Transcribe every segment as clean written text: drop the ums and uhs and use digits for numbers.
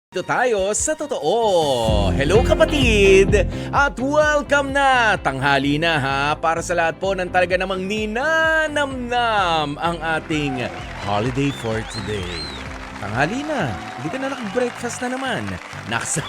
Dito tayo sa totoo. Hello kapatid! At welcome na! Tanghali na ha para sa lahat po ng talaga namang ninanamnam ang ating holiday for today. Tanghali na. Hindi ka na nakag-breakfast na naman. Naks.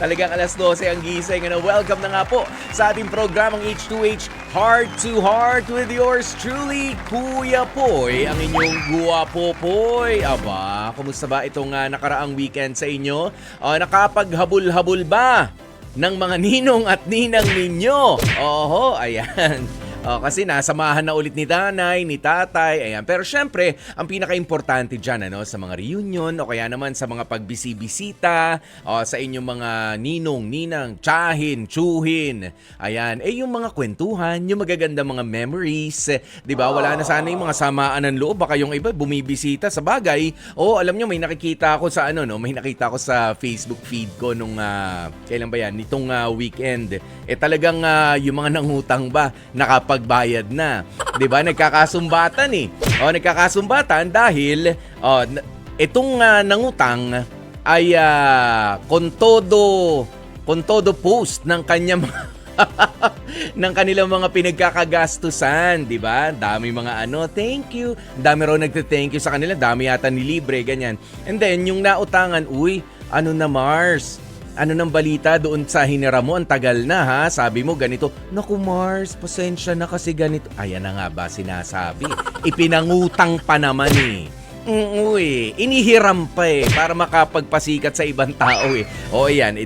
Talagang alas 12 ang gising. Welcome na nga po sa ating programang H2H Heart to Heart with yours truly, Kuya Poy, ang inyong guwapo Poy. Aba, kumusta ba itong nakaraang weekend sa inyo? Nakapaghabol-habol ba ng mga ninong at ninang ninyo? Oho, ayan. Kasi nasamahan na ulit ni nanay, ni tatay, ayan. Pero syempre, ang pinaka-importante dyan, sa mga reunion o kaya naman sa mga pagbisi-bisita, sa inyong mga ninong, ninang, tsahin, tsuhin, ayan. Yung mga kwentuhan, yung magaganda mga memories, di ba? Wala na sana yung mga samaan ng loob, baka yung iba bumibisita sa bagay. Alam nyo, may nakikita ako sa may nakita ako sa Facebook feed ko nung, kailan ba yan? Nitong weekend. Talagang yung mga nangutang ba, nakapagbayad na. 'Di ba? Nagkakasumbatan eh. Nagkakasumbatan dahil itong nangutang ay kontodo post ng kanyang ng kanilang mga pinagkakagastusan, 'di ba? Dami mga thank you. Dami raw nagte-thank you sa kanila, dami yata nilibre ganyan. And then yung nautangan, na Mars? Ano nang balita doon sa hinira mo? Ang tagal na ha. Sabi mo ganito. Naku Mars, pasensya na kasi ganito. Ayan na nga ba sinasabi. Ipinangutang pa naman eh. Inihiram pa para makapagpasikat sa ibang tao eh. Ayan,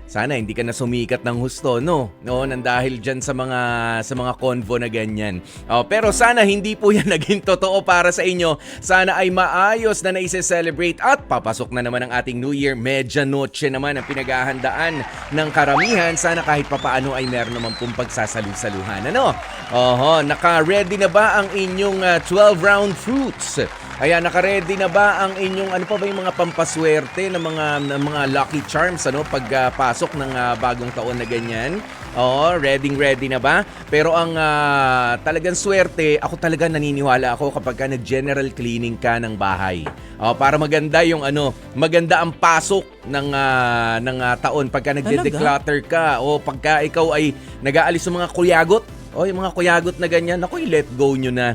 sana hindi ka na sumikat ng husto, nang dahil dyan sa mga convo na ganyan. Pero sana hindi po yan naging totoo para sa inyo. Sana ay maayos na naise-celebrate at papasok na naman ang ating New Year. Medianoche naman ang pinaghahandaan ng karamihan. Sana kahit papaano ay meron naman pong pagsasalu-saluhan. Naka-ready na ba ang inyong 12-round fruits? Ayan, naka-ready na ba ang inyong pa ba yung mga pampaswerte ng mga lucky charms pagpasok ng bagong taon na ganyan? Ready na ba? Pero ang talagang swerte, ako talaga naniniwala ako kapag nag-general cleaning ka ng bahay. Para maganda yung maganda ang pasok ng taon pagka nagde-declutter ka o pagka ikaw ay nag-aalis ng mga kuyagot. Yung mga kuyagot na ganyan, let go nyo na.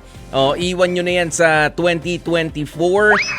Iwan nyo na yan sa 2024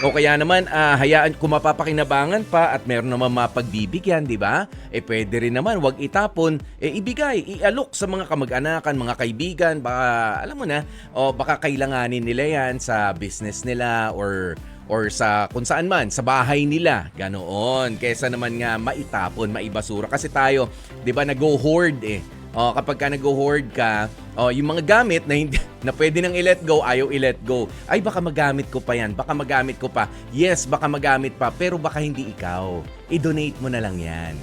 o kaya naman hayaan kung mapapakinabangan pa at meron naman mapagbibigyan, di ba? Pwede rin naman, wag itapon, ibigay, ialok sa mga kamag-anakan, mga kaibigan, baka alam mo na, baka kailanganin nila yan sa business nila or sa kung saan man, sa bahay nila, ganoon. Kesa naman nga maitapon, maibasura. Kasi tayo, di ba, nag-hoard kapag ka nag-hoard ka, yung mga gamit na hindi na pwede nang i-let go, ayaw i-let go. Ay, baka magamit ko pa yan. Baka magamit ko pa. Yes, baka magamit pa. Pero baka hindi ikaw. I-donate mo na lang yan.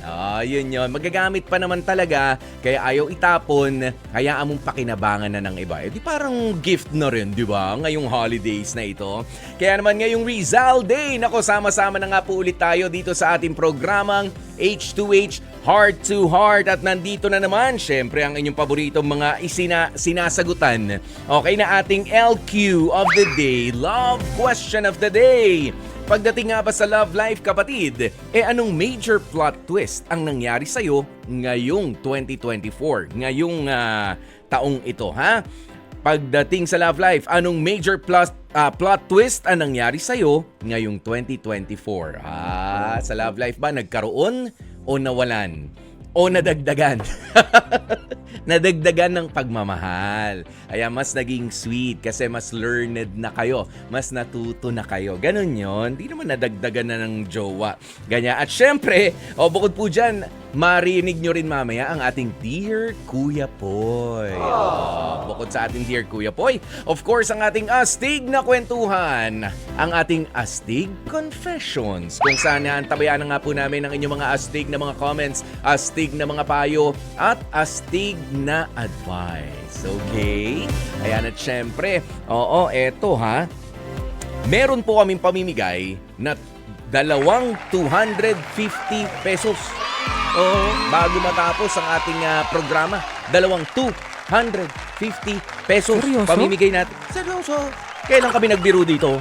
Yun. Magagamit pa naman talaga. Kaya ayaw itapon. Hayaan mong pakinabangan na ng iba. Di parang gift na rin, di ba? Ngayong holidays na ito. Kaya naman ngayong Rizal Day, sama-sama na nga po ulit tayo dito sa ating programang H2H Heart to Heart. At nandito na naman, syempre, ang inyong paboritong mga sinasagutan. Okay na ating LQ of the day, Love Question of the Day. Pagdating nga ba sa love life, kapatid, anong major plot twist ang nangyari sa'yo ngayong 2024? Ngayong taong ito, ha? Pagdating sa love life, anong major plot twist ang nangyari sa'yo ngayong 2024? Sa love life ba, nagkaroon o nawalan? O nadagdagan? Nadagdagan ng pagmamahal. Ayan, mas naging sweet kasi mas learned na kayo. Mas natuto na kayo. Ganon yun. Di naman nadagdagan na ng jowa. Ganyan. At syempre, bukod po dyan, marinig nyo rin mamaya ang ating Dear Kuya Poy. Bukod sa ating Dear Kuya Poy, of course, ang ating astig na kwentuhan. Ang ating astig confessions. Kung saan tabayan na nga po namin ang inyong mga astig na mga comments, astig na mga payo, at astig na advice. Okay? Ayan, at syempre, eto ha. Meron po kaming pamimigay na 250 pesos. Bago matapos ang ating programa. 250 pesos. Seryoso? Pamimigay natin. Seryoso. Kailan kami nagbiro dito?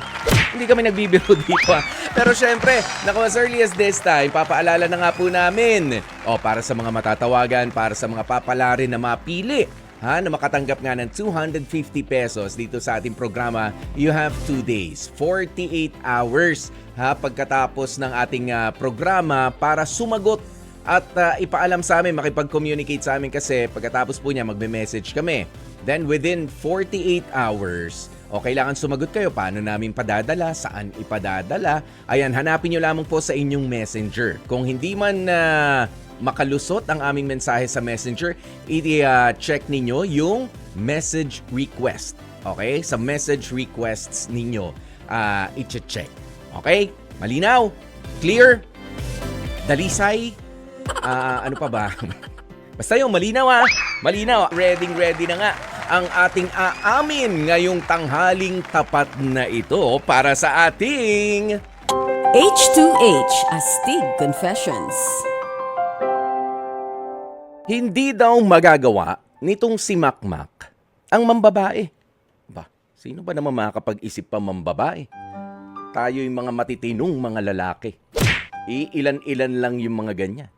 Hindi kami nagbibiro dito ha. Pero syempre, naku, as early as this time, papaalala na nga po namin. O, para sa mga matatawagan, para sa mga papalarin na mapili, ha, na makatanggap nga ng 250 pesos dito sa ating programa, you have 2 days, 48 hours, ha, pagkatapos ng ating programa para sumagot at ipaalam sa amin, makipag-communicate sa amin kasi pagkatapos po niya magme-message kami. Then within 48 hours, o kailangan sumagot kayo, paano namin padadala, saan ipadadala. Ayan, hanapin nyo lamang po sa inyong messenger. Kung hindi man makalusot ang aming mensahe sa messenger, i-check ninyo yung message request. Okay? Sa message requests ninyo, i-check. Okay? Malinaw? Clear? Dalisay? Ano pa ba? Basta yung malinaw Malinaw. Ready na nga ang ating aamin ngayong tanghaling tapat na ito para sa ating H2H Astig Confessions. Hindi daw magagawa nitong si Makmak ang mambabae. Ba, sino ba naman makakapag-isip pa mambabae? Tayo'y mga matitinong mga lalaki. Iilan-ilan lang yung mga ganyan.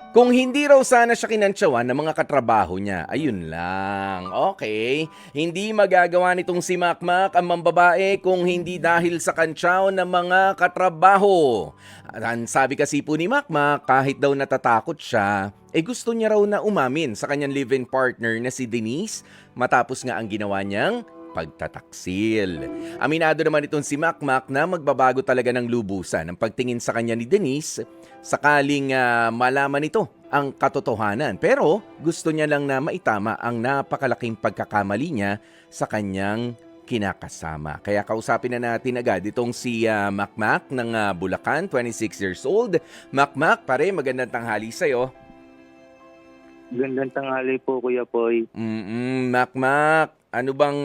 Kung hindi raw sana siya kinantsawan ng mga katrabaho niya, ayun lang. Okay, hindi magagawa nitong si Makmak ang mambabae kung hindi dahil sa kantsaw ng mga katrabaho. At ang sabi kasi po ni Makmak, kahit daw natatakot siya, gusto niya raw na umamin sa kanyang live-in partner na si Denise matapos nga ang ginawa niyang pagtataksil. Aminado naman itong si Makmak na magbabago talaga ng lubusan ang pagtingin sa kanya ni Denise sakaling malaman ito ang katotohanan. Pero gusto niya lang na maitama ang napakalaking pagkakamali niya sa kanyang kinakasama. Kaya kausapin na natin agad itong si Makmak ng Bulacan, 26 years old. Makmak, pare, magandang tanghali sa'yo. Gandang tanghali po, Kuya Poy. Makmak, ano bang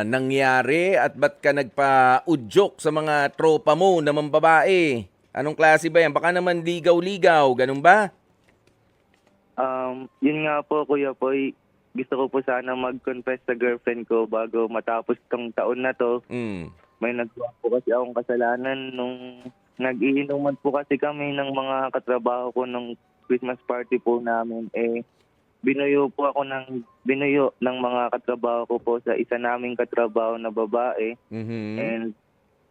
nangyari at ba't ka nagpa-udyok sa mga tropa mo na mambabae? Anong klase ba yan? Baka naman ligaw-ligaw, ganun ba? Yun nga po, Kuya Poy. Gusto ko po sana mag-confess sa girlfriend ko bago matapos tong taon na to. May nagawa po kasi akong kasalanan nung nag-iinuman po kasi kami ng mga katrabaho ko nung Christmas party po namin. Binuyo ng mga katrabaho ko po sa isa naming katrabaho na babae. And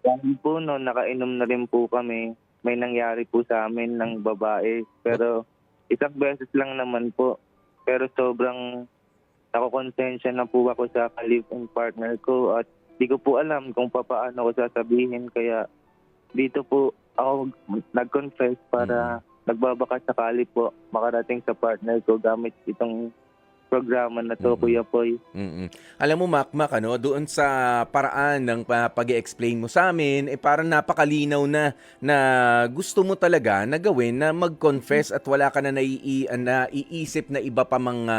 dahil po no, nakainom na rin po kami, may nangyari po sa amin ng babae. Pero isang beses lang naman po. Pero sobrang nakokonsensya na po ako sa live-in partner ko at di ko po alam kung paano ko sasabihin. Kaya dito po ako nag-confess para nagbabaka sakali po makarating sa partner ko gamit itong programa na to, Kuya Poy. Alam mo, Makmak, doon sa paraan ng pag-i-explain mo sa amin, parang napakalinaw na gusto mo talaga na gawin na mag-confess at wala ka na naiisip na iba pa mga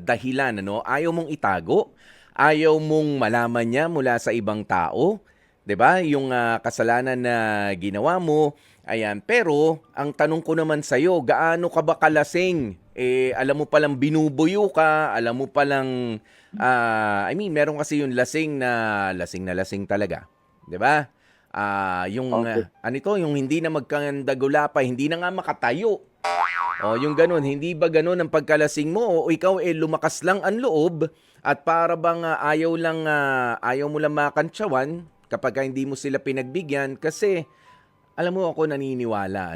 dahilan. Ayaw mong itago, ayaw mong malaman niya mula sa ibang tao, 'di ba? Yung kasalanan na ginawa mo. Ayan, pero ang tanong ko naman sa'yo, gaano ka ba kalasing? Alam mo palang binubuyo ka, alam mo palang, meron kasi yung lasing talaga. 'Di ba? Yung hindi na magkandagulapay, hindi na nga makatayo. O, yung ganun, hindi ba ganun ang pagkalasing mo? O ikaw lumakas lang ang loob at para bang ayaw mo lang makantsawan kapag hindi mo sila pinagbigyan kasi alam mo ako naniniwala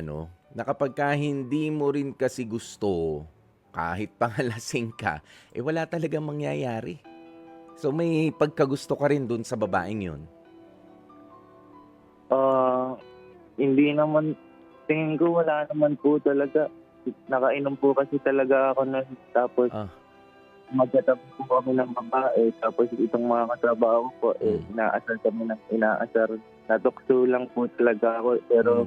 na kapag hindi mo rin kasi gusto, kahit pangalasing ka, wala talagang mangyayari. So may pagkagusto ka rin dun sa babaeng yun. Hindi naman, tingin ko wala naman po talaga. Nakainom po kasi talaga ako na tapos magkatabi po kami ng babae. Tapos itong mga katrabaho ko, inaasar kami ng inaasar. Natukso lang po talaga ako. Pero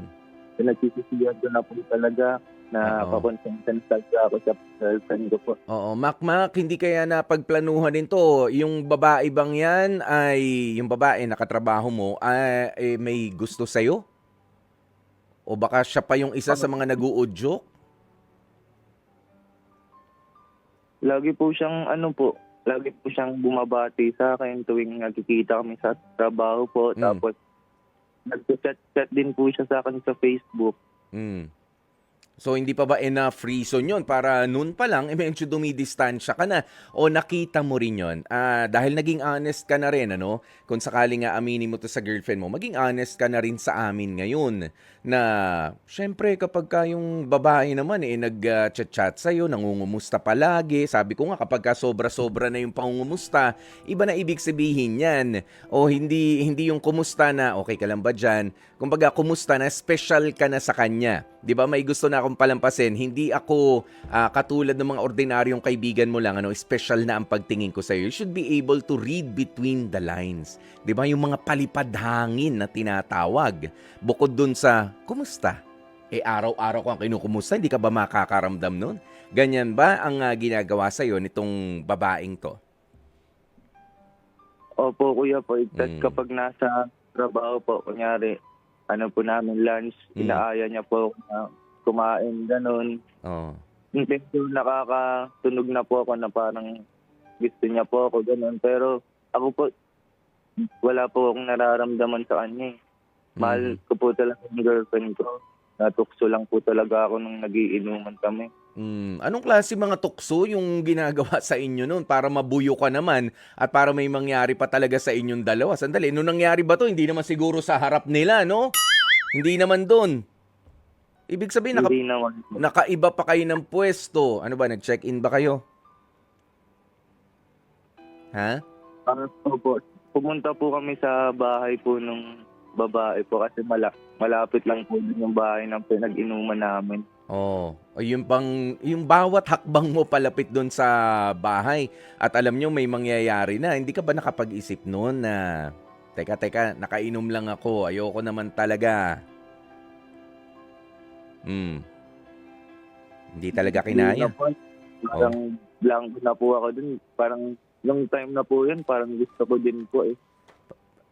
pinagsisisiyan ko na po talaga na pakonsensya talaga ako sa girlfriend ko po. Oo, Makmak, hindi kaya napagplanuhan nito. Yung babae bang yan yung babae na katrabaho mo may gusto sa'yo? O baka siya pa yung isa sa mga nag-uudyok? Lagi po siyang lagi po siyang bumabati sa akin tuwing nagkikita kami sa trabaho po. Tapos, nag-chat din po siya sa akin sa Facebook. Mm. So, hindi pa ba enough reason yun para noon pa lang, medyo dumidistansya ka na o nakita mo rin yun? Dahil naging honest ka na rin, ano? Kung sakali nga aminin mo to sa girlfriend mo, maging honest ka na rin sa amin ngayon na, syempre, kapag ka yung babae naman nag-chat-chat sa'yo, nangungumusta palagi, sabi ko nga, kapag ka sobra-sobra na yung pangungumusta, iba na ibig sabihin yan. O hindi yung kumusta na, okay ka lang ba dyan? Kumbaga, kumusta na, special ka na sa kanya. 'Di ba? May gusto na akong palampasin. Hindi ako katulad ng mga ordinaryong kaibigan mo lang, special na ang pagtingin ko sa iyo. You should be able to read between the lines. 'Di ba? Yung mga palipad hangin na tinatawag. Bukod dun sa kumusta? Araw-araw ko ang kinukumusta, hindi ka ba makakaramdam nun? Ganyan ba ang ginagawa sa iyo nitong babaeng to? Opo, Kuya po. Tapos kapag nasa trabaho po, kunyari, po namin lunch, inaaya niya po ako na kumain, ganun. Oh. Medyo nakakatunog na po ako na parang gusto niya po ako, ganun. Pero ako po, wala po akong nararamdaman sa kanya. Mahal ko po talaga yung girlfriend ko. Natukso lang po talaga ako nung nagiinuman kami. Anong klase mga tukso yung ginagawa sa inyo nun para mabuyo ka naman at para may mangyari pa talaga sa inyong dalawa? Sandali, nung nangyari ba to, hindi naman siguro sa harap nila, no? Hindi naman doon. Ibig sabihin, Hindi naman po. nakaiba pa kayo ng pwesto. Ano ba, nag-check-in ba kayo? Ha? Opo, pumunta po kami sa bahay po nung babae po kasi malapit lang po din yung bahay ng pinag-inuman namin. Oh, yung bawat hakbang mo palapit doon sa bahay at alam nyo may mangyayari na, hindi ka ba nakapag-isip noon na teka, nakainom lang ako, ayoko naman talaga. Hindi talaga kinaya. Parang blanco na po ako dun. Parang long time na po yun. Parang gusto ko din po eh.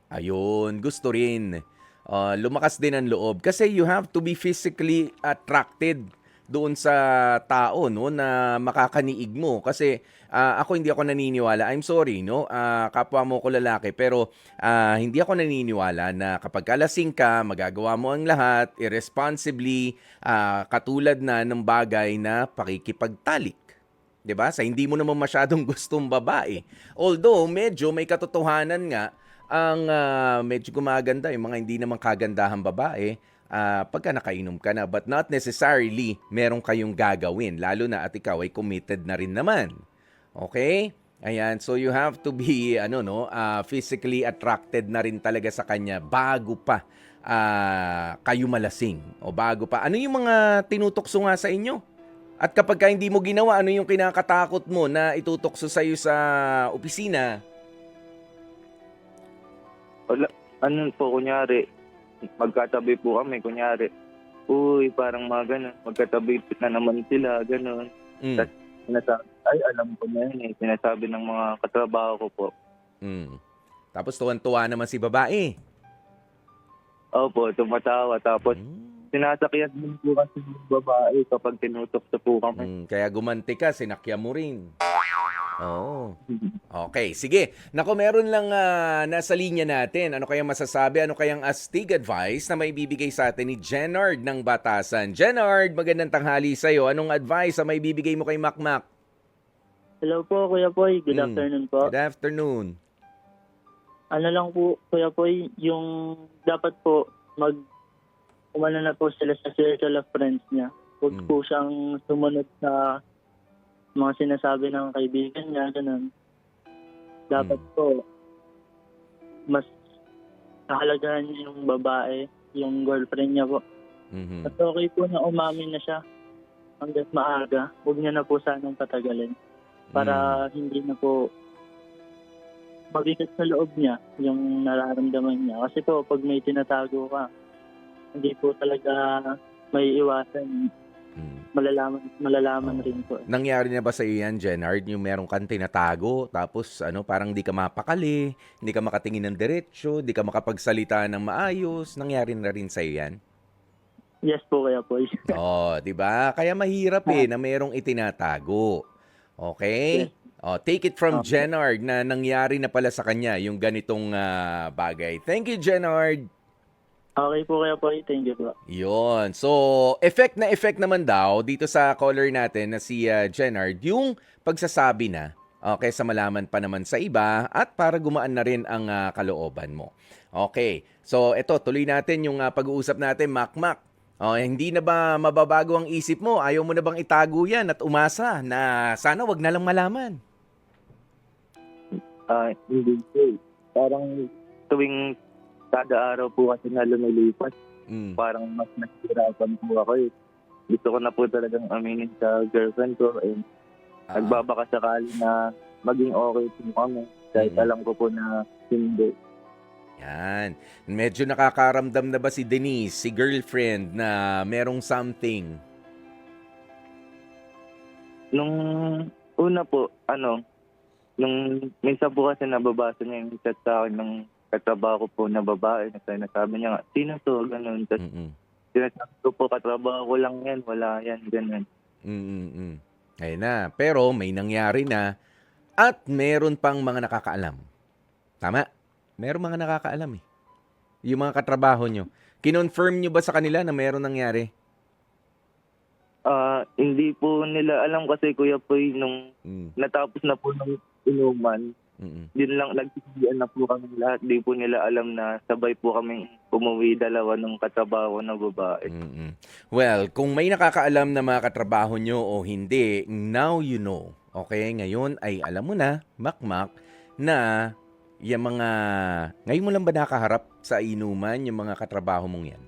Ayun, gusto rin. Lumakas din ang loob. Kasi you have to be physically attracted doon sa tao, no, na makakaniig mo. Kasi ako hindi ako naniniwala. I'm sorry, no, kapwa mo ko lalaki. Pero hindi ako naniniwala na kapag kalasing ka, magagawa mo ang lahat, irresponsibly, katulad na ng bagay na pakikipagtalik. 'Di ba? Sa hindi mo naman masyadong gustong babae. Although, medyo may katotohanan nga, ang medyo gumaganda yung mga hindi naman kagandahang babae pagka nakainom ka na, but not necessarily meron kayong gagawin, lalo na at ikaw ay committed na rin naman. Okay? Ayan, so you have to be physically attracted na rin talaga sa kanya bago pa kayo malasing o bago pa. Ano yung mga tinutokso nga sa inyo? At kapag ka hindi mo ginawa, ano yung kinakatakot mo na itutokso sa iyo sa opisina? Wala, kunyari, magkatabi po kami, kunyari, uy, parang mga ganun, magkatabi na naman sila, ganun. Tapos sinasabi, ay, alam ko na yun eh, sinasabi ng mga katrabaho ko po. Tapos tuwan-tuwa naman si babae. Opo, tumatawa, tapos sinasakyan din po kasi ng babae kapag tinutokso po kami. Kaya gumanti ka, sinakyan mo rin. Oo. Okay, sige. Nako, meron lang nasa linya natin. Ano kayang masasabi? Ano kayang astig advice na may bibigay sa atin ni Jenard ng Batasan? Jenard, magandang tanghali sa'yo. Anong advice na may bibigay mo kay Makmak? Hello po, Kuya Poy. Good afternoon po. Good afternoon. Ano lang po, Kuya Poy, yung dapat po umano na po sila sa circle of friends niya. Huwag po siyang sumunod sa mga sinasabi ng kaibigan niya, ganun. Dapat po, mas nahalagahan niya yung babae, yung girlfriend niya po. At okay po na umamin na siya hanggat maaga. Huwag niya na po sanang patagalin para hindi na po mabigat sa loob niya yung nararamdaman niya. Kasi po, pag may tinatago ka, hindi po talaga may iwasan. Malalaman rin po. Nangyari na ba sa iyo yan, Jenard? Yung meron kang tinatago, tapos parang di ka mapakali, hindi ka makatingin ng diretsyo, di ka makapagsalita ng maayos. Nangyari na rin sa iyo yan? Yes po, Kuya Poy. Oh, di ba? Kaya mahirap na merong itinatago. Okay? Take it from Okay. Jenard na nangyari na pala sa kanya yung ganitong bagay. Thank you, Jenard. Okay po kaya po. Thank you po. Yon. So, effect na effect naman daw dito sa caller natin na si Jenard, yung pagsasabi na, kaysa malaman pa naman sa iba at para gumaan na rin ang kalooban mo. Okay. So, eto, tuloy natin yung pag-uusap natin, Makmak. Hindi na ba mababago ang isip mo? Ayaw mo na bang itago yan at umasa na sana wag na lang malaman? Hindi po. Parang tuwing kada araw po kasi na lumilipas, Mm. parang mas nahihirapan po ako eh. Gusto ko na po talagang aminin sa girlfriend ko and nagbabaka sakali na maging okay po kami kahit Mm. alam ko po na hindi. Yan. Medyo nakakaramdam na ba si Denise, si girlfriend, na merong something? Nung una po, nung minsan po kasi nababasa niya yung chat sa akin ng katrabaho ko po na babae. Nasabi niya nga, sino to? Ganun. Tapos Mm-mm. sinasabi ko po, katrabaho ko lang yan, wala yan, ganun. Mm-mm. Ayun na. Pero may nangyari na at meron pang mga nakakaalam. Tama? Meron mga nakakaalam eh. Yung mga katrabaho nyo. Kinonfirm nyo ba sa kanila na meron nangyari? Hindi po nila alam kasi Kuya Poy, nung Mm. natapos na po ng inuman, Mm-mm. din lang nagsisigyan na po kami lahat. Di po nila alam na sabay po kami umuwi dalawa ng katrabaho na babae. Mm-mm. Well, kung may nakakaalam na mga katrabaho nyo o hindi, now you know. Okay, ngayon ay alam mo na, Makmak, na yung mga... Ngayon mo lang ba nakaharap sa inuman yung mga katrabaho mong yan?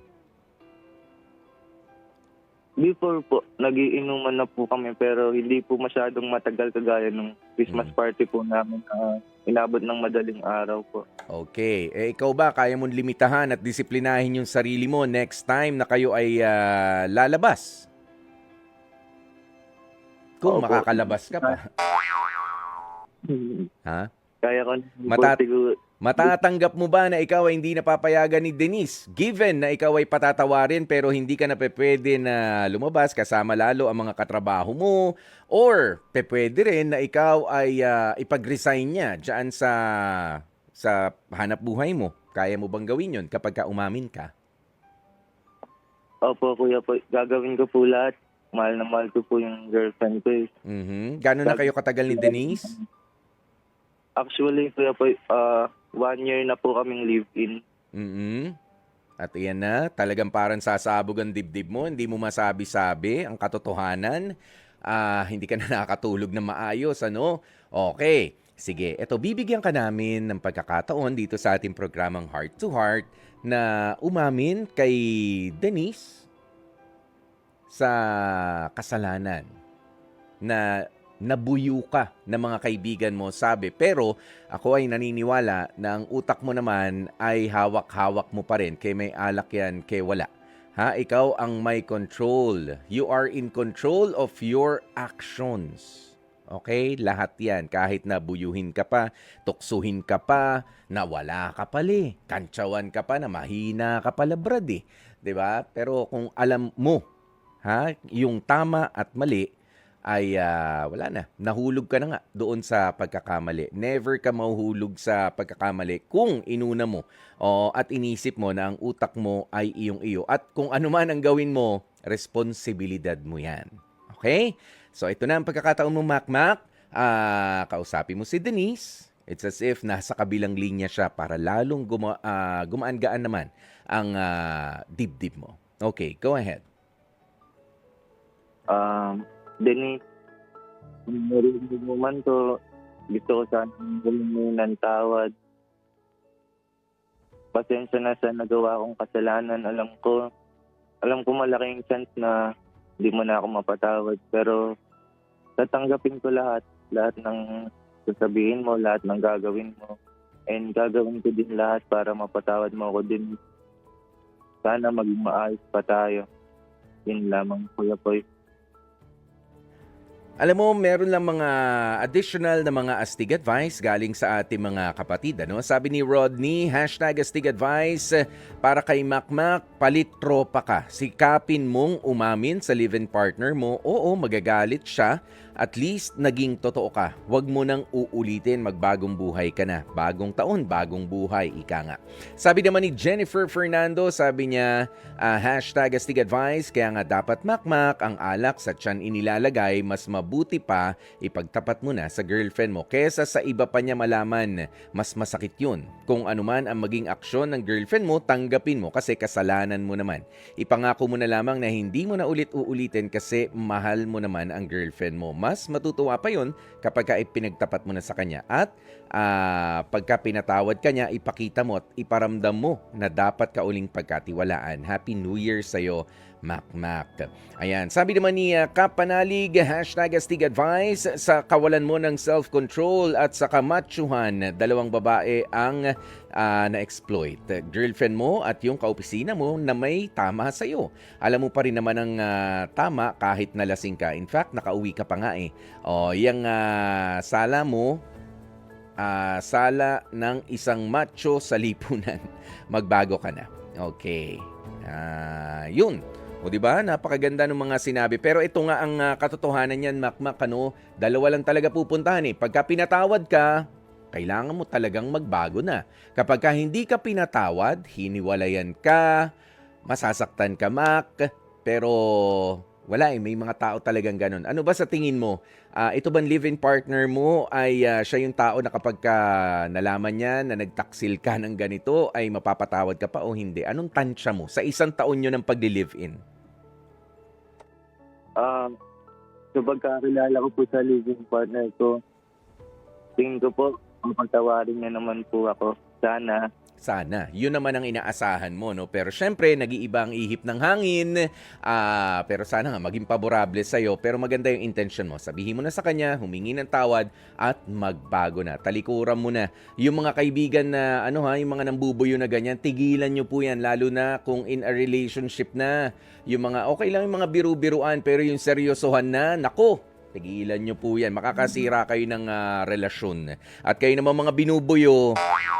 Before po, nagiinuman na po kami pero hindi po masyadong matagal kagaya ng Christmas party po namin na inabot ng madaling araw po. Okay. Ikaw ba, kaya mong limitahan at disiplinahin yung sarili mo next time na kayo ay lalabas? Kung Opo. makakalabas ka pa. Ha? Kaya ko na po Matat- siguro. Matatanggap mo ba na ikaw ay hindi napapayagan ni Denise? Given na ikaw ay patatawarin pero hindi ka na pwede na lumabas kasama lalo ang mga katrabaho mo, or pwede rin na ikaw ay ipag-resign niya dyan sa hanap buhay mo. Kaya mo bang gawin yun kapag ka umamin ka? Opo, Kuya po. Gagawin ko po lahat. Mahal na mahal ko po yung girlfriend ko. Mhm. Gano'n na kayo katagal ni Denise? Actually, Kuya po, 1 year na po kaming live-in. Mhm. At iyan na, talagang parang sasabog ang dibdib mo, hindi mo masabi-sabi ang katotohanan, hindi ka na nakakatulog na maayos, ano? Okay, sige, eto bibigyan ka namin ng pagkakataon dito sa ating programang Heart to Heart na umamin kay Denise sa kasalanan na nabuyo ka ng mga kaibigan mo, sabi. Pero ako ay naniniwala na ang utak mo naman ay hawak-hawak mo pa rin. Kay may alak yan, kay wala. Ha? Ikaw ang may control. You are in control of your actions. Okay? Lahat yan. Kahit na buyuhin ka pa, tuksuhin ka pa, nawala ka pala, kantsawan ka pa, na mahina ka pala, brad eh. 'Di ba? Pero kung alam mo, yung tama at mali, ay wala na. Nahulog ka na nga doon sa pagkakamali. Never ka mahuhulog sa pagkakamali kung inuna mo at inisip mo na ang utak mo ay iyong-iyo. At kung ano man ang gawin mo, responsibilidad mo yan. Okay? So ito na ang pagkakataon mo, Makmak. Kausapin mo si Denise. It's as if nasa kabilang linya siya para lalong gumaan-gaan naman ang dibdib mo. Okay, go ahead. Denise, kung narinig mo man to, gusto ko sana humingi ng tawad. Pasensya na sa nagawa kong kasalanan. Alam ko malaking chance na hindi mo na ako mapatawad. Pero tatanggapin ko lahat ng sasabihin mo, lahat ng gagawin mo. And gagawin ko din lahat para mapatawad mo ako din. Sana maging maayos pa tayo. Yun lamang, Kuya Poy. Alam mo, meron lang mga additional na mga astig advice galing sa ating mga kapatid. Ano? Sabi ni Rodney, #astig advice para kay Makmak, palitropa ka. Sikapin mong umamin sa live-in partner mo. Oo, magagalit siya. At least, naging totoo ka. Huwag mo nang uulitin, magbagong buhay ka na. Bagong taon, bagong buhay, ika nga. Sabi naman ni Jennifer Fernando, sabi niya, hashtag Astig Advice, kaya nga dapat makmak ang alak sa tiyan inilalagay, mas mabuti pa ipagtapat mo na sa girlfriend mo kesa sa iba pa niya malaman. Mas masakit yun. Kung anuman ang maging aksyon ng girlfriend mo, tanggapin mo kasi kasalanan mo naman. Ipangako mo na lamang na hindi mo na ulit-uulitin kasi mahal mo naman ang girlfriend mo. Mas matutuwa pa yun kapag pinagtapat mo na sa kanya. At pagka pinatawad ka niya, ipakita mo at iparamdam mo na dapat ka uling pagkatiwalaan. Happy New Year sa'yo, Mac. Ayan, sabi naman ni Kapanalig, hashtag Astig Advice, sa kawalan mo ng self-control at sa kamachuhan, dalawang babae ang na-exploit. Girlfriend mo at yung kaopisina mo na may tama sa'yo. Alam mo pa rin naman ang tama kahit nalasing ka. In fact, nakauwi ka pa nga eh. O, yung sala mo, sala ng isang macho sa lipunan. Magbago ka na. Okay. Yun. O diba? Napakaganda ng mga sinabi. Pero ito nga ang katotohanan niyan, Makmak, ano? Dalawa lang talaga pupuntahan eh. Pagka pinatawad ka, kailangan mo talagang magbago na. Kapag hindi ka pinatawad, hiniwalayan ka, masasaktan ka, Mak. Pero wala eh, may mga tao talagang ganun. Ano ba sa tingin mo? Ito bang live-in partner mo ay siya yung tao na kapag nalaman niya na nagtaksil ka ng ganito ay mapapatawad ka pa o hindi? Anong tansya mo sa isang taon nyo ng pagli-live-in? So pagkakilala ko po sa living partner ko, tingin ko po, pagtawarin niya naman po ako. Sana. Yun naman ang inaasahan mo, no? Pero syempre, nag-iiba ang ihip ng hangin. Pero sana nga, maging paborable sa'yo. Pero maganda yung intention mo. Sabihin mo na sa kanya, humingi ng tawad, at magbago na. Talikuran mo na. Yung mga kaibigan na, yung mga nambubuyo na ganyan, tigilan nyo po yan. Lalo na kung in a relationship na. Yung mga, okay lang yung mga biru-biruan, pero yung seryosohan na, nako, tigilan nyo po yan. Makakasira kayo ng relasyon. At kayo naman mga binubuyo,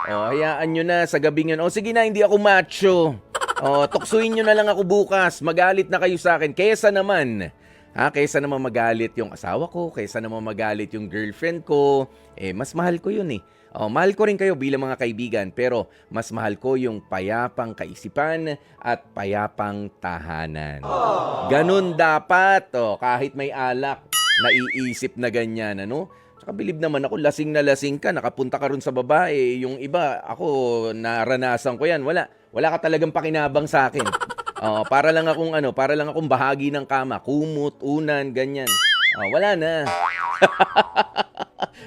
hayaan nyo na sa gabing yun. Sige na, hindi ako macho. Tuksuin nyo na lang ako bukas. Magalit na kayo sa akin. Kaysa naman magalit yung asawa ko, kaysa naman magalit yung girlfriend ko, mas mahal ko yun eh. Mahal ko rin kayo bilang mga kaibigan, pero mas mahal ko yung payapang kaisipan at payapang tahanan. Ganun dapat, kahit may alak, naiisip na ganyan, ano? Tsaka bilib naman ako, lasing na lasing ka, nakapunta ka rin sa babae. Yung iba, ako, naranasan ko yan. Wala ka talagang pakinabang sa akin. Para lang akong bahagi ng kama, kumot, unan, ganyan. Wala na.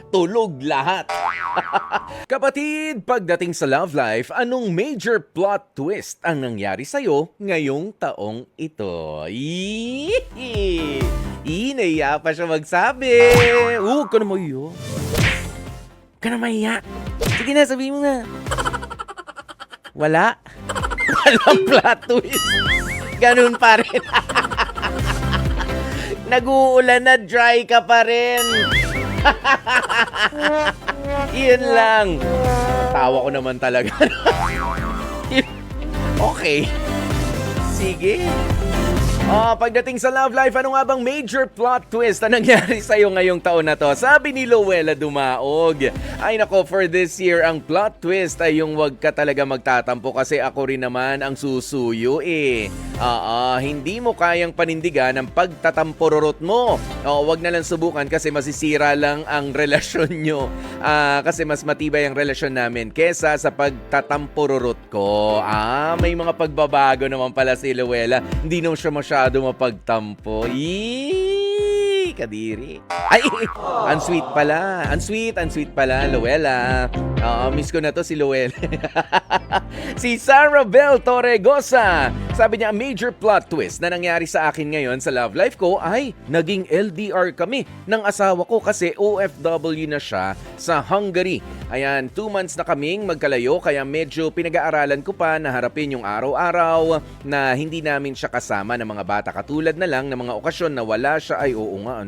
Tulog lahat. Kapatid, pagdating sa love life, anong major plot twist ang nangyari sa'yo ngayong taong ito? Naiya pa siya magsabi. Huwag ka na mahiya. Ka na mahiya. Sige na, sabihin mo na. Wala. Walang plot twist. Ganun pa rin. Nag-uulan na, dry ka pa rin. Iyan lang. Tawa ko naman talaga. Okay. Sige. Pagdating sa love life, ano nga bang major plot twist na nangyari sa'yo ngayong taon na to? Sabi ni Luella Dumaog, ay nako, for this year, ang plot twist ay yung wag ka talaga magtatampo kasi ako rin naman ang susuyo eh. Hindi mo kayang panindigan ang pagtatampururot mo. Wag na lang subukan kasi masisira lang ang relasyon nyo. Kasi mas matibay ang relasyon namin kesa sa pagtatampururot ko. May mga pagbabago naman pala si Luella. Hindi naman siya masyado mapagtampo. Kadiri. Ay, ang sweet pala. Ang sweet pala, Luella. Miss ko na to si Luella. Si Sarah Bell Torregosa. Sabi niya, a major plot twist na nangyari sa akin ngayon sa love life ko ay naging LDR kami ng asawa ko kasi OFW na siya sa Hungary. Ayan, 2 months na kaming magkalayo kaya medyo pinag-aaralan ko pa na harapin yung araw-araw na hindi namin siya kasama ng mga bata. Katulad na lang ng mga okasyon na wala siya, ay oo nga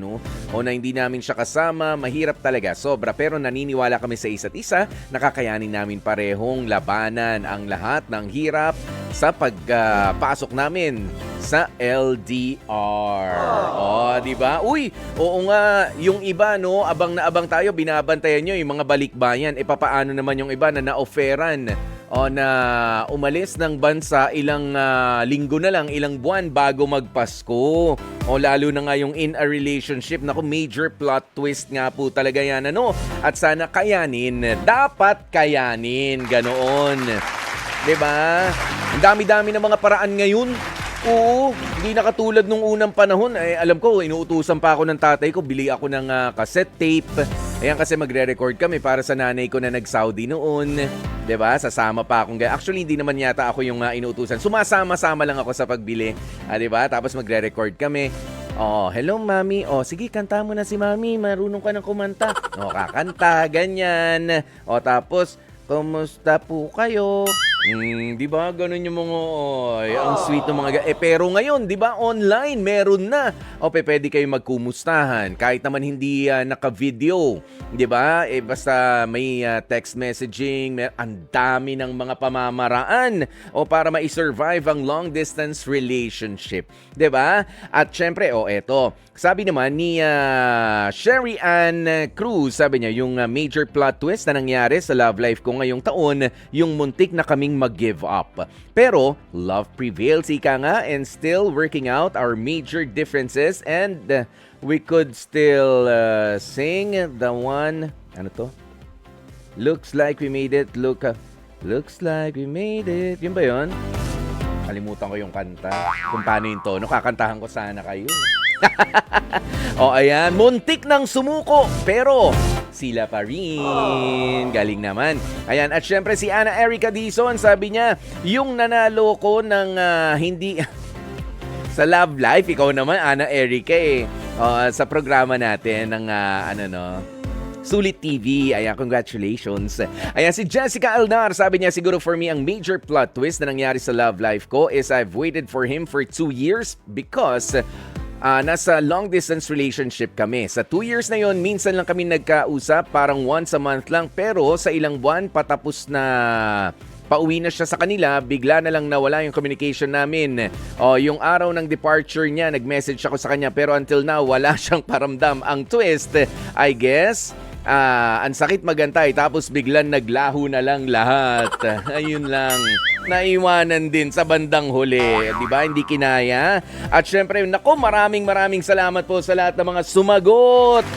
o na hindi namin siya kasama, mahirap talaga, sobra. Pero naniniwala kami sa isa't isa, nakakayanin namin parehong labanan ang lahat ng hirap sa pagpasok namin sa LDR. Oh, di ba? Uy, oo nga, yung iba no, abang na abang tayo, binabantayan nyo yung mga balikbayan. E papaano naman yung iba na na-offeran o na umalis ng bansa ilang linggo na lang, ilang buwan bago magpasko. O lalo na nga yung in a relationship. Naku, major plot twist nga po talaga yan. Ano? At sana kayanin. Dapat kayanin. Ganoon. Diba? Ang dami-dami ng mga paraan ngayon. Oo, hindi na katulad nung unang panahon. Alam ko, inuutusan pa ako ng tatay ko. Bili ako ng cassette tape. Ayan kasi magre-record kami para sa nanay ko na nag-Saudi noon. 'Di ba? Sasama pa akong actually hindi naman yata ako yung inuutusan. Sumasama-sama lang ako sa pagbili. 'Di ba? Tapos magre-record kami. Oh, hello mami. Oh, sige, kanta mo na si mami. Marunong ka ng kumanta. Oh, kakanta, ganyan. Oh, tapos kumusta po kayo? Di ba? Ganun yung mga, ang sweet ng mga, pero ngayon, di ba, online, meron na. Pwede kayo magkumustahan. Kahit naman hindi naka-video. Di ba? Basta may text messaging, ang dami ng mga pamamaraan para ma-survive ang long-distance relationship. Di ba? At syempre, eto, sabi naman ni Sherry Ann Cruz, sabi niya, yung major plot twist na nangyari sa love life ko ngayong taon, yung muntik na kaming mag-give up. Pero, love prevails, ika nga, and still working out our major differences and we could still sing the one, ano to? Looks like we made it, looks like we made it. Yun ba yun? Kalimutan ko yung kanta. Kung paano yung tono, kakantahan ko sana kayo. Ayan, muntik nang sumuko, pero sila pa rin. Galing naman. Ayan, at syempre si Ana Erica Dizon, sabi niya, yung nanalo ko ng hindi sa love life, ikaw naman, Ana Erica sa programa natin ng Sulit TV. Ayan, congratulations. Ayan, si Jessica Alnar, sabi niya, siguro for me, ang major plot twist na nangyari sa love life ko is I've waited for him for 2 years because nasa long-distance relationship kami. Sa 2 years na yon, minsan lang kami nagkausap, parang once a month lang. Pero sa ilang buwan, patapos na pauwi na siya sa kanila, bigla na lang nawala yung communication namin. Yung araw ng departure niya, nag-message ako sa kanya, pero until now, wala siyang paramdam. Ang twist, I guess, ang sakit magantay, tapos biglang naglaho na lang lahat. Ayun lang. Naiwanan din sa bandang huli, di ba? Hindi kinaya. At syempre, nako, maraming salamat po sa lahat ng mga sumagot.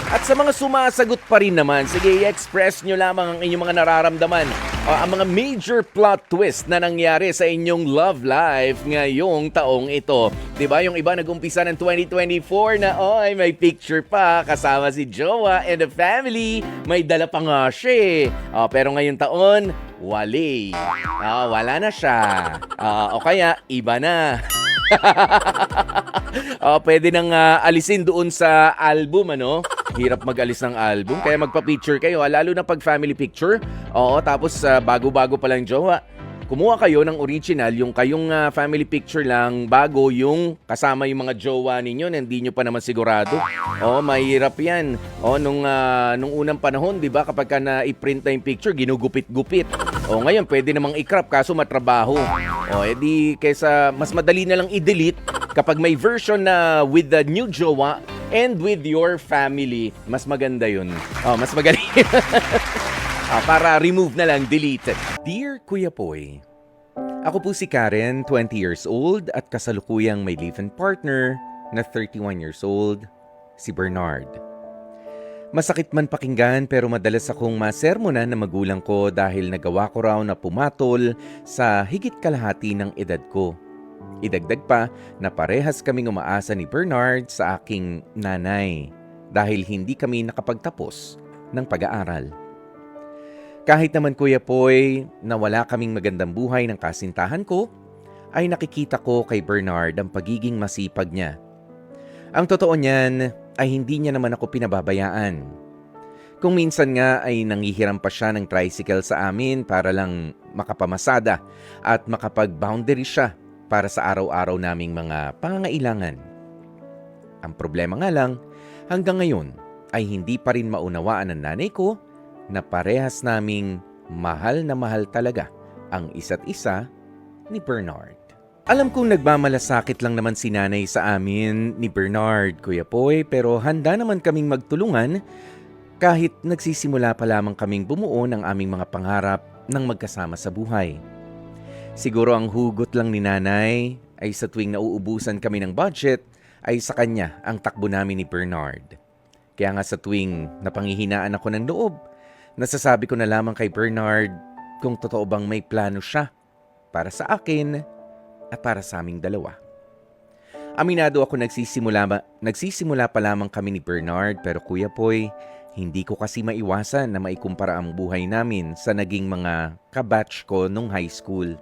At sa mga sumasagot pa rin naman, sige, i-express nyo lamang ang inyong mga nararamdaman. Ang mga major plot twist na nangyari sa inyong love life ngayong taong ito. Diba? Yung iba nag-umpisa ng 2024 na, may picture pa kasama si Jowa and the family. May dala pa nga siya. Pero ngayong taon, wali. Wala na siya. O kaya, iba na. Pwede nang alisin doon sa album, ano? Hirap mag-alis ng album, kaya magpa-picture kayo, lalo na pag family picture. Tapos bago-bago pa lang jowa, kumuha kayo ng original, yung kayong family picture lang, bago yung kasama yung mga jowa ninyo na hindi nyo pa naman sigurado. Mahirap yan. Nung unang panahon, di ba, kapag na-i-print na yung picture, ginugupit-gupit. Ngayon, pwede namang i-crop, kaso matrabaho. Edi, kaysa mas madali na lang i-delete kapag may version na with the new jowa and with your family. Mas maganda yun. Mas magaling. Para remove na lang, delete. Dear Kuya Poy, ako po si Karen, 20 years old at kasalukuyang may live-in partner na 31 years old, si Bernard. Masakit man pakinggan pero madalas akong masermonan na magulang ko dahil nagawa ko raw na pumatol sa higit kalahati ng edad ko. Idagdag pa na parehas kaming umaasa ni Bernard sa aking nanay dahil hindi kami nakapagtapos ng pag-aaral. Kahit naman Kuya Poy na wala kaming magandang buhay ng kasintahan ko, ay nakikita ko kay Bernard ang pagiging masipag niya. Ang totoo niyan ay hindi niya naman ako pinababayaan. Kung minsan nga ay nanghihiram pa siya ng tricycle sa amin para lang makapamasada at makapag-boundary siya para sa araw-araw naming mga pangangailangan. Ang problema nga lang, hanggang ngayon ay hindi pa rin maunawaan ng nanay ko na parehas naming mahal na mahal talaga ang isa't isa ni Bernard. Alam kong nagmamalasakit lang naman si nanay sa amin ni Bernard, Kuya Poy, pero handa naman kaming magtulungan kahit nagsisimula pa lamang kaming bumuo ng aming mga pangarap ng magkasama sa buhay. Siguro ang hugot lang ni nanay ay sa tuwing nauubusan kami ng budget ay sa kanya ang takbo namin ni Bernard. Kaya nga sa tuwing napanghihinaan ako ng loob, nasasabi ko na lamang kay Bernard kung totoo bang may plano siya para sa akin at para sa aming dalawa. Aminado ako nagsisimula pa lamang kami ni Bernard pero Kuya Poy, hindi ko kasi maiwasan na maikumpara ang buhay namin sa naging mga kabatch ko nung high school.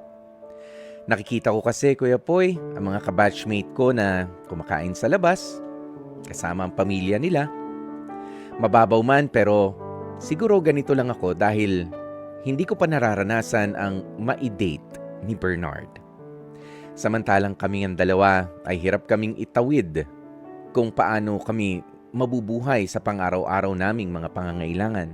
Nakikita ko kasi Kuya Poy, ang mga kabatchmate ko na kumakain sa labas, kasama ang pamilya nila. Mababaw man pero siguro ganito lang ako dahil hindi ko pa nararanasan ang ma-date ni Bernard. Samantalang kami ang dalawa ay hirap kaming itawid kung paano kami mabubuhay sa pang-araw-araw naming mga pangangailangan.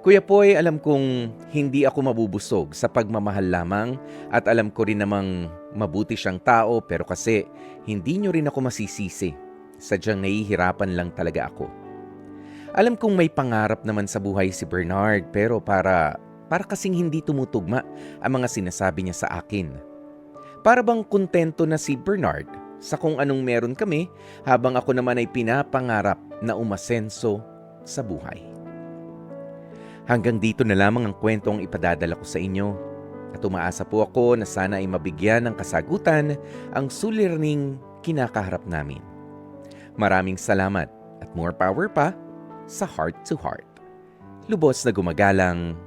Kuya Poy, alam kong hindi ako mabubusog sa pagmamahal lamang at alam ko rin namang mabuti siyang tao pero kasi hindi niyo rin ako masisisi. Sadyang nahihirapan lang talaga ako. Alam kong may pangarap naman sa buhay si Bernard pero para kasing hindi tumutugma ang mga sinasabi niya sa akin. Para bang kontento na si Bernard sa kung anong meron kami habang ako naman ay pinapangarap na umasenso sa buhay. Hanggang dito na lamang ang kwentong ipadadala ko sa inyo at umaasa po ako na sana ay mabigyan ng kasagutan ang suliraning kinakaharap namin. Maraming salamat at more power pa sa Heart to Heart. Lubos na gumagalang,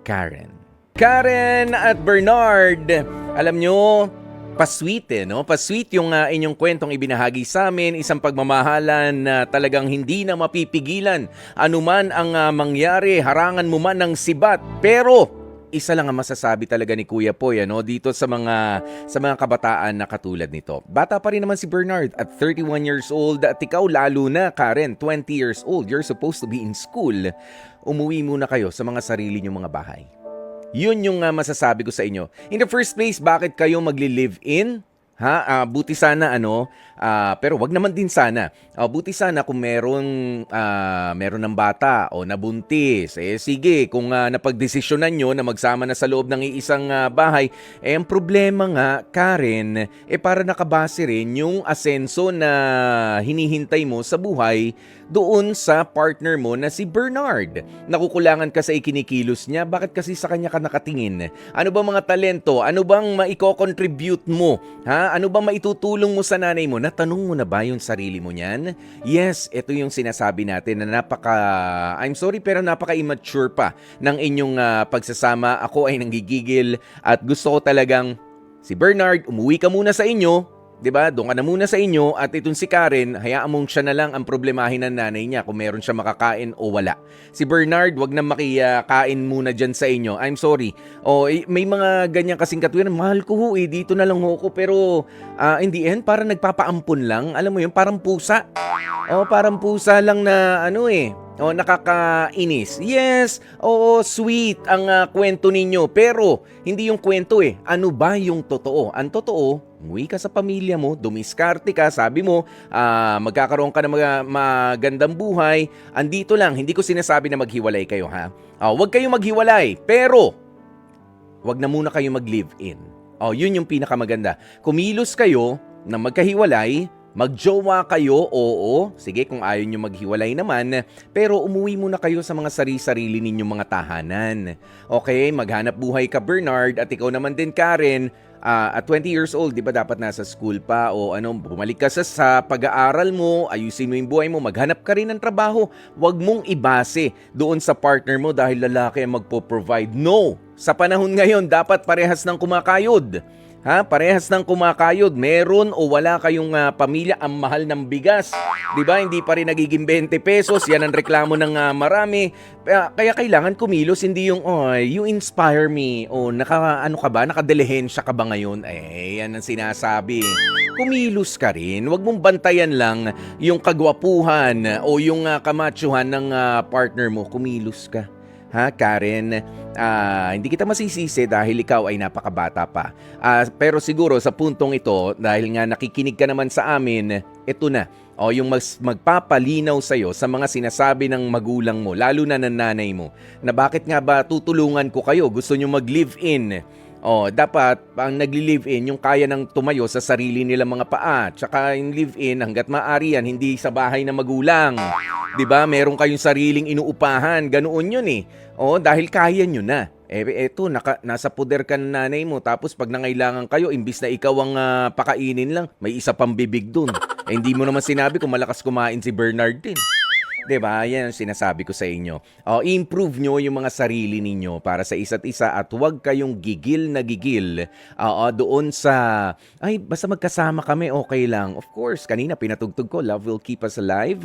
Karen. Karen at Bernard, alam nyo, pasweet no? Pasweet yung inyong kwentong ibinahagi sa amin, isang pagmamahalan na talagang hindi na mapipigilan. Anuman ang mangyari, harangan mo man ng sibat. Pero isa lang ang masasabi talaga ni Kuya Poy dito sa mga kabataan na katulad nito. Bata pa rin naman si Bernard at 31 years old at ikaw lalo na, Karen, 20 years old. You're supposed to be in school. Umuwi muna kayo sa mga sarili niyong mga bahay. Yun yung masasabi ko sa inyo. In the first place, bakit kayo magli-live-in? Buti sana pero wag naman din sana. Buti sana kung meron ng bata o nabuntis. Sige, kung napagdesisyonan nyo na magsama na sa loob ng iisang bahay, ang problema nga, Karen, para nakabase rin yung asenso na hinihintay mo sa buhay doon sa partner mo na si Bernard. Nakukulangan ka sa ikinikilos niya, bakit kasi sa kanya ka nakatingin? Ano ba mga talento? Ano bang maiko-contribute mo? Ano bang maitutulong mo sa nanay mo? Natanong mo na ba yung sarili mo niyan? Yes, ito yung sinasabi natin na I'm sorry pero napaka-immature pa ng inyong pagsasama. Ako ay nanggigigil at gusto ko talagang si Bernard, umuwi ka muna sa inyo. 'Di ba? Doon ka na muna sa inyo at itong si Karen, hayaan mong siya na lang ang problemahin ng nanay niya kung meron siya makakain o wala. Si Bernard, wag na makikain muna diyan sa inyo. I'm sorry. May mga ganyan kasing katuwiran, mahal ko ho dito na lang ho ako pero in the end parang nagpapaampun lang. Alam mo 'yun, parang pusa. Parang pusa lang na nakakainis. Yes, sweet ang kwento ninyo. Pero, hindi yung kwento Ano ba yung totoo? Ang totoo, umuwi ka sa pamilya mo, dumiskarte ka, sabi mo, magkakaroon ka ng magandang buhay. Andito lang, hindi ko sinasabi na maghiwalay kayo Huwag kayong maghiwalay, pero huwag na muna kayo mag-live-in. Yun yung pinakamaganda. Kumilos kayo na magkahiwalay, magjowa kayo, oo. Sige, kung ayaw nyo maghiwalay naman. Pero umuwi muna kayo sa mga sarili ninyong mga tahanan. Okay, maghanap buhay ka, Bernard. At ikaw naman din, Karen. At 20 years old, di ba dapat nasa school pa? Bumalik ka sa pag-aaral mo, ayusin mo yung buhay mo, maghanap ka rin ng trabaho. Huwag mong ibase doon sa partner mo dahil lalaki ang magpo-provide. No! Sa panahon ngayon, dapat parehas ng kumakayod. Parehas ng kumakayod. Meron o wala kayong pamilya, ang mahal ng bigas. 'Di ba? Hindi pa rin nagiging 20 pesos. Yan ang reklamo ng marami. Kaya kailangan kumilos, hindi yung you inspire me. Nakadelehensya ka ba ngayon? Yan ang sinasabi. Kumilos ka rin. Huwag mong bantayan lang yung kagwapuhan o yung kamachuhan ng partner mo. Kumilos ka. ha, Karen. Hindi kita masisisi dahil ikaw ay napakabata pa. Pero siguro sa puntong ito, dahil nga nakikinig ka naman sa amin, ito na. O yung magpapalinaw sa'yo sa mga sinasabi ng magulang mo, lalo na ng nanay mo, na bakit nga ba tutulungan ko kayo? Gusto nyo mag-live-in? Dapat ang nagli-live-in yung kaya nang tumayo sa sarili nilang mga paa. Tsaka yung live-in hanggat maaari yan, hindi sa bahay na magulang. 'Di ba? Meron kayong sariling inuupahan, ganoon yun eh. Dahil kaya nyo na. Eto, nasa poder ka ng nanay mo, tapos pag nangailangan kayo, imbis na ikaw ang pakainin lang, may isa pang bibig dun. Hindi mo naman sinabi kung malakas kumain si Bernard din. 'Di ba? Yan ang sinasabi ko sa inyo. Improve nyo yung mga sarili ninyo para sa isa't isa at huwag kayong gigil na gigil doon sa, ay, basta magkasama kami, okay lang. Of course, kanina pinatugtog ko, love will keep us alive.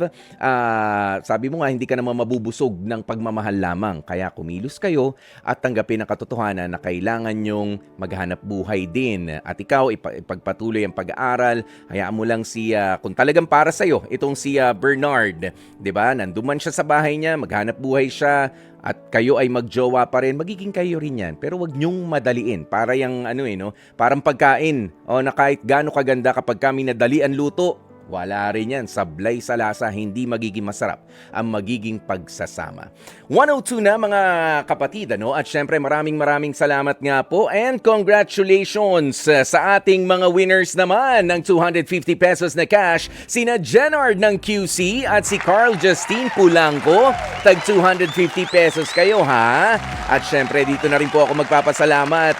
Sabi mo nga, hindi ka naman mabubusog ng pagmamahal lamang. Kaya kumilos kayo at tanggapin ang katotohanan na kailangan nyong maghanap buhay din. At ikaw, ipagpatuloy ang pag-aaral. Hayaan mo lang kung talagang para sa'yo, itong si Bernard, 'di ba? Nanduman siya sa bahay niya, maghanap buhay siya, at kayo ay magjowa pa rin, magiging kayo rin yan. Pero wag nyong madaliin. Para yung parang pagkain. Na kahit gaano kaganda kapag kami nadali ang luto, wala rin yan. Sablay sa lasa, hindi magiging masarap ang magiging pagsasama. 102 na mga kapatid, At syempre maraming salamat nga po and congratulations sa ating mga winners naman ng 250 pesos na cash. Sina Jenard ng QC at si Carl Justine Pulanco. Tag 250 pesos kayo, ha? At syempre dito na rin po ako magpapasalamat.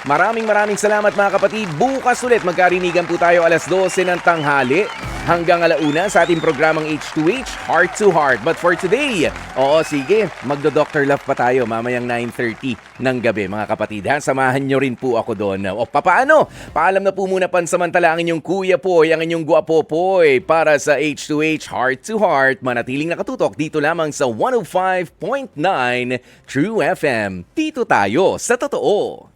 Maraming salamat mga kapatid. Bukas ulit magkarinigan po tayo alas 12 ng tanghali hanggang alauna sa ating programang H2H, Heart to Heart. But for today, sige, magdo-Dr. Love pa tayo mamayang 9:30 ng gabi, mga kapatid. Samahan nyo rin po ako doon. Papaano? Paalam na po muna pansamantala ang inyong Kuya Poy, ang inyong Guwapo Poy para sa H2H, Heart to Heart. Manatiling nakatutok dito lamang sa 105.9 True FM. Dito tayo sa totoo.